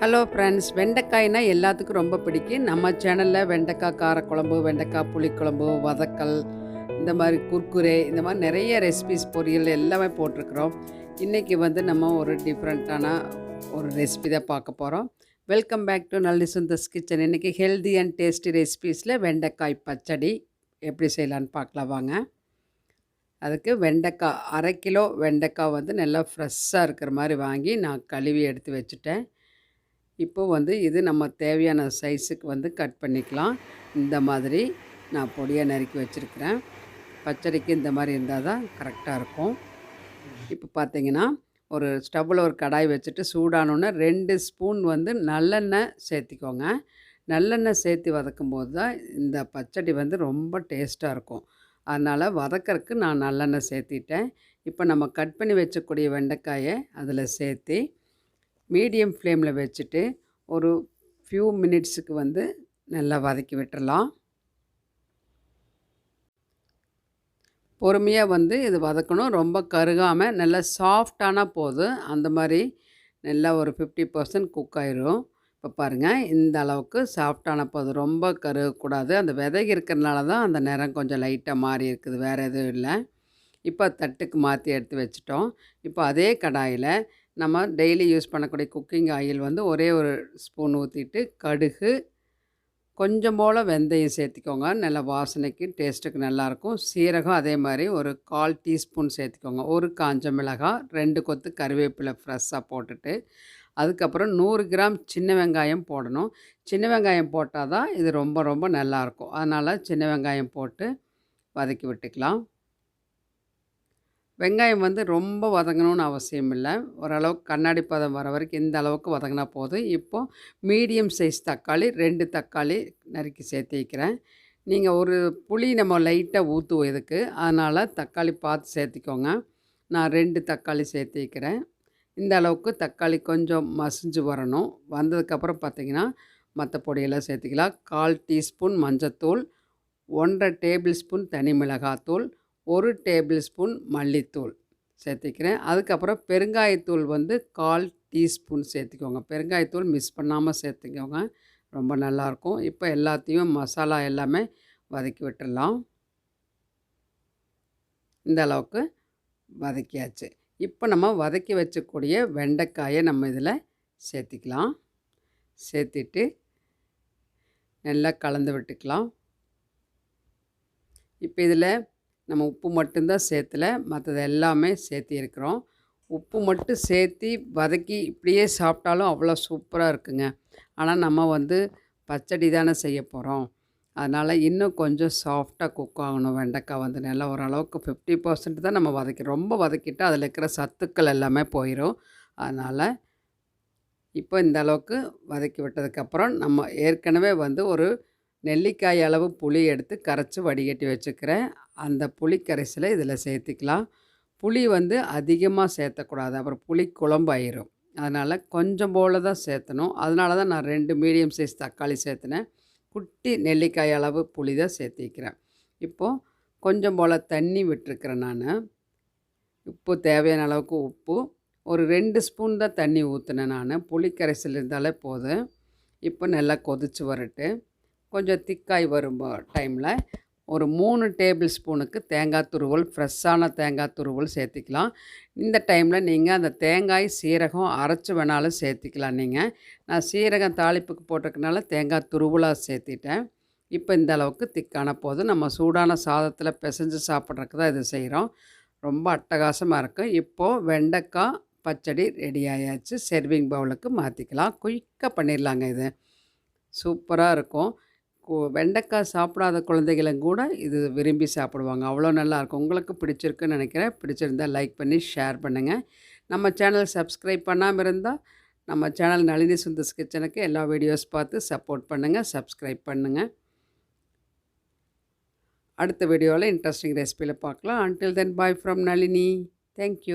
Hello friends, வெண்டைக்காய்னா எல்லாத்துக்கும் ரொம்ப பிடிக்கும். நம்ம சேனலில் வெண்டைக்காய் காரக்குழம்பு, வெண்டைக்காய் புளிக்குழம்பு, வதக்கல், இந்த மாதிரி குர்குரே, இந்த மாதிரி நிறைய ரெசிபிஸ், பொரியல் எல்லாமே போட்டிருக்கிறோம். இன்றைக்கி நம்ம ஒரு டிஃப்ரெண்ட்டான ஒரு ரெசிபி தான் பார்க்க போகிறோம். Welcome back to Nalli Sundar's kitchen. இன்றைக்கி ஹெல்தி அண்ட் டேஸ்டி ரெசிபீஸில் வெண்டைக்காய் பச்சடி எப்படி செய்யலான்னு பார்க்கலாம் வாங்க. அதுக்கு வெண்டைக்காய் 1/2 கிலோ வெண்டைக்காய் நல்லா ஃப்ரெஷ்ஷாக இருக்கிற மாதிரி வாங்கி நான் கழுவி எடுத்து வச்சுட்டேன். இப்போது இது நம்ம தேவையான சைஸுக்கு கட் பண்ணிக்கலாம். இந்த மாதிரி நான் பொடியாக நறுக்கி வச்சுருக்கிறேன். பச்சடிக்கு இந்த மாதிரி இருந்தால் தான் கரெக்டாக இருக்கும். இப்போ பார்த்திங்கன்னா ஒரு ஸ்டவ்வில் ஒரு கடாய் வச்சுட்டு சூடானோன்னே 2 ஸ்பூன் நல்லெண்ணெய் சேர்த்திக்கோங்க. நல்லெண்ணெய் சேர்த்து வதக்கும் போது தான் இந்த பச்சடி ரொம்ப டேஸ்ட்டாக இருக்கும். அதனால் வதக்கறதுக்கு நான் நல்லெண்ணெய் சேர்த்திட்டேன். இப்போ நம்ம கட் பண்ணி வச்சக்கூடிய வெண்டைக்காயை அதில் சேர்த்து மீடியம் ஃப்ளேமில் வச்சுட்டு ஒரு ஃபியூ மினிட்ஸுக்கு நல்லா வதக்கி விட்டுறலாம். பொறுமையாக இது வதக்கணும். ரொம்ப கருகாமல் நல்லா சாஃப்டான போதும். அந்த மாதிரி நல்லா ஒரு 50% குக் ஆயிரும். இப்போ பாருங்கள், இந்த அளவுக்கு சாஃப்டான போதும். ரொம்ப கருகக்கூடாது. அந்த விதை இருக்கிறதுனால தான் அந்த நிறம் கொஞ்சம் லைட்டாக மாறி இருக்குது, வேறு எதுவும் இல்லை. இப்போ தட்டுக்கு மாற்றி எடுத்து வச்சிட்டோம். இப்போ அதே கடாயில் நம்ம டெய்லி யூஸ் பண்ணக்கூடிய குக்கிங் ஆயில் ஒரே ஒரு ஸ்பூன் ஊற்றிட்டு கடுகு, கொஞ்சம் போல் வெந்தயம் சேர்த்திக்கோங்க. நல்ல வாசனைக்கு டேஸ்ட்டுக்கு நல்லாயிருக்கும். சீரகம் அதே மாதிரி ஒரு 1/4 டீஸ்பூன் சேர்த்திக்கோங்க. ஒரு காஞ்ச மிளகாய், 2 கொத்து கருவேப்பிலை ஃப்ரெஷ்ஷாக போட்டுட்டு, அதுக்கப்புறம் 100 கிராம் சின்ன வெங்காயம் போடணும். சின்ன வெங்காயம் போட்டால் தான் இது ரொம்ப ரொம்ப நல்லாயிருக்கும். அதனால் சின்ன வெங்காயம் போட்டு வதக்கி விட்டுக்கலாம். வெங்காயம் ரொம்ப வதங்கணும்னு அவசியம் இல்லை. ஓரளவுக்கு கண்ணாடி பதம் வர வரைக்கும் இந்த அளவுக்கு வதங்கினா போதும். இப்போது மீடியம் சைஸ் தக்காளி 2 தக்காளி நறுக்கி சேர்த்து வைக்கிறேன். நீங்கள் ஒரு புளி நம்ம லைட்டாக ஊற்றுவோம் இதுக்கு, அதனால் தக்காளி பார்த்து சேர்த்திக்கோங்க. நான் 2 தக்காளி சேர்த்து வைக்கிறேன். இந்த அளவுக்கு தக்காளி கொஞ்சம் மசிஞ்சு வரணும். வந்ததுக்கப்புறம் பார்த்திங்கன்னா மற்ற பொடியெல்லாம் சேர்த்திக்கலாம். 1/4 டீஸ்பூன் மஞ்சத்தூள், 1/2 டேபிள் ஸ்பூன் தனி மிளகாத்தூள், 1 டேபிள் ஸ்பூன் மல்லித்தூள் சேர்த்திக்கிறேன். அதுக்கப்புறம் பெருங்காயத்தூள் 1/4 டீஸ்பூன் சேர்த்துக்கோங்க. பெருங்காயத்தூள் மிஸ் பண்ணாமல் சேர்த்துக்கோங்க, ரொம்ப நல்லாயிருக்கும். இப்போ எல்லாத்தையும் மசாலா எல்லாமே வதக்கி விட்டுடலாம். இந்த அளவுக்கு வதக்கியாச்சு. இப்போ நம்ம வதக்கி வச்சக்கூடிய வெண்டைக்காயை நம்ம இதில் சேர்த்திக்கலாம். சேர்த்திட்டு நல்லா கலந்து விட்டுக்கலாம். இப்போ இதில் நம்ம உப்பு மட்டும்தான் சேர்த்துல, மற்றது எல்லாமே சேர்த்திருக்கிறோம். உப்பு மட்டும் சேர்த்தி வதக்கி இப்படியே சாப்பிட்டாலும் அவ்வளோ சூப்பராக இருக்குங்க. ஆனால் நம்ம பச்சடி தானே செய்ய போகிறோம். அதனால் இன்னும் கொஞ்சம் சாஃப்டாக குக் ஆகணும். வெண்டைக்காய் நல்லா ஓரளவுக்கு 50% தான் நம்ம வதக்கிறோம். ரொம்ப வதக்கிட்டால் அதில் இருக்கிற சத்துக்கள் எல்லாமே போயிடும். அதனால் இப்போ இந்த அளவுக்கு வதக்கி விட்டதுக்கப்புறம் நம்ம ஏற்கனவே ஒரு நெல்லிக்காய் அளவு புளி எடுத்து கரைச்சி வடிகட்டி வச்சுக்கிறேன். அந்த புளி கரைசலை இதில் சேர்த்திக்கலாம். புளி அதிகமாக சேர்த்தக்கூடாது, அப்புறம் புளி குழம்பாயிரும். அதனால் கொஞ்சம் போல் தான் சேர்த்தணும். அதனால தான் நான் 2 மீடியம் சைஸ் தக்காளி சேர்த்துனேன். குட்டி நெல்லிக்காய் அளவு புளி தான் சேர்த்திக்கிறேன். இப்போது கொஞ்சம் போல் தண்ணி விட்டுருக்கிறேன் நான். உப்பு தேவையான அளவுக்கு உப்பு, ஒரு 2 ஸ்பூன் தான் தண்ணி ஊற்றினேன் நான். புளி கரைசல் இருந்தாலே போதும். இப்போ நல்லா கொதித்து வரட்டு. கொஞ்சம் திக்காய் வரும் டைமில் ஒரு 3 டேபிள் ஸ்பூனுக்கு தேங்காய் துருவல், ஃப்ரெஷ்ஷான தேங்காய் துருவல் சேர்த்திக்கலாம். இந்த டைமில் நீங்கள் அந்த தேங்காய் சீரகம் அரைச்சி வேணாலும் சேர்த்திக்கலாம். நான் சீரகம் தாளிப்புக்கு போட்டிருக்கனால தேங்காய் துருவலாக சேர்த்திட்டேன். இப்போ இந்த அளவுக்கு திக்கான போது நம்ம சூடான சாதத்தில் பிசைஞ்சு சாப்பிட்றதுக்கு தான் இது செய்கிறோம். ரொம்ப அட்டகாசமாக இருக்கும். இப்போது வெண்டைக்காய் பச்சடி ரெடி ஆயாச்சு. சர்விங் பவுலுக்கு மாற்றிக்கலாம். குயிக்காக பண்ணிடலாங்க. இது சூப்பராக இருக்கும். வெண்டைக்காய் சாப்பிடாத குழந்தைகளும் கூட இது விரும்பி சாப்பிடுவாங்க. அவ்வளோ நல்லாயிருக்கும். உங்களுக்கு பிடிச்சிருக்குன்னு நினைக்கிறேன். பிடிச்சிருந்தால் லைக் பண்ணி ஷேர் பண்ணுங்கள். நம்ம சேனல் சப்ஸ்கிரைப் பண்ணாமல் இருந்தால் நம்ம சேனல் நளினி சுந்தர்ஸ் கிச்சனுக்கு எல்லா வீடியோஸ் பார்த்து சப்போர்ட் பண்ணுங்கள், சப்ஸ்கிரைப் பண்ணுங்கள். அடுத்த வீடியோவில் இன்ட்ரெஸ்டிங் ரெசிபியில் பார்க்கலாம். Until then bye from Nalini. Thank you.